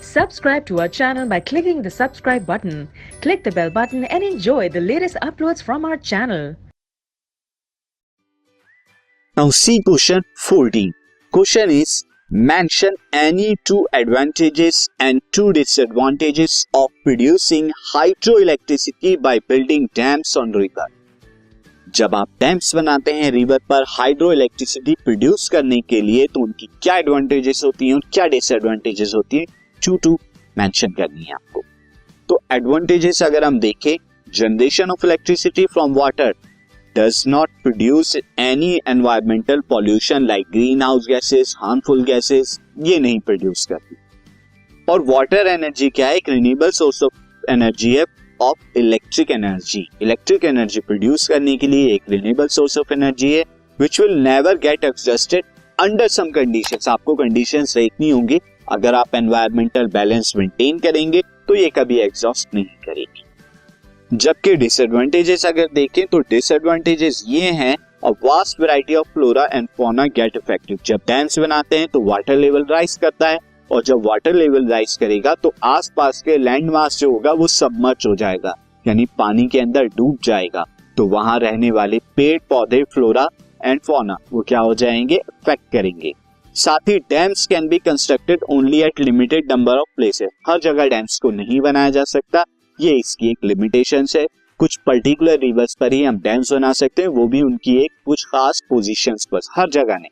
Subscribe to our channel by clicking the subscribe button. Click the bell button and enjoy the latest uploads from our channel. Now see question 14. Question is mention any two advantages and two disadvantages of producing hydroelectricity by building dams on river. जब आप dams बनाते हैं river पर hydro electricity produce करने के लिए तो उनकी क्या एडवांटेजेस होती हैं और क्या डिसएडवांटेजेस होती हैं, टू मेंशन करनी है आपको। तो एडवांटेजेस अगर हम देखें, generation of electricity from water does not produce any environmental pollution like green house gases, harmful gases, ये नहीं प्रोड्यूस करती। और वाटर एनर्जी क्या है, एक रिन्यूएबल सोर्स ऑफ एनर्जी है of electric energy. Electric energy produce करने के लिए एक रिन्यूएबल सोर्स ऑफ एनर्जी है which will never get exhausted under some conditions. आपको कंडीशंस देखनी होंगी, अगर आप एनवायरमेंटल बैलेंस मेंटेन करेंगे तो ये कभी एग्जॉस्ट नहीं करेगी। जबकि डिसएडवांटेजेस अगर देखें तो डिसएडवांटेजेस ये हैं, a vast variety of flora and fauna get affected. जब डैम्स बनाते हैं तो वाटर लेवल राइज करता है और जब वाटर लेवल राइज करेगा तो आसपास के लैंड मास जो होगा वो सबमर्ज हो जाएगा, यानी पानी के अंदर डूब जाएगा। तो वहां रहने वाले पेड़ पौधे, फ्लोरा एंड फौना, वो क्या हो जाएंगे, अफेक्ट करेंगे। साथ ही dams can be constructed only at limited number of places. हर जगह डैम्स को नहीं बनाया जा सकता, ये इसकी एक लिमिटेशन है। कुछ पर्टिकुलर रिवर्स पर ही हम डैम्स बना सकते हैं, वो भी उनकी एक कुछ खास पोजीशंस पर, हर जगह नहीं।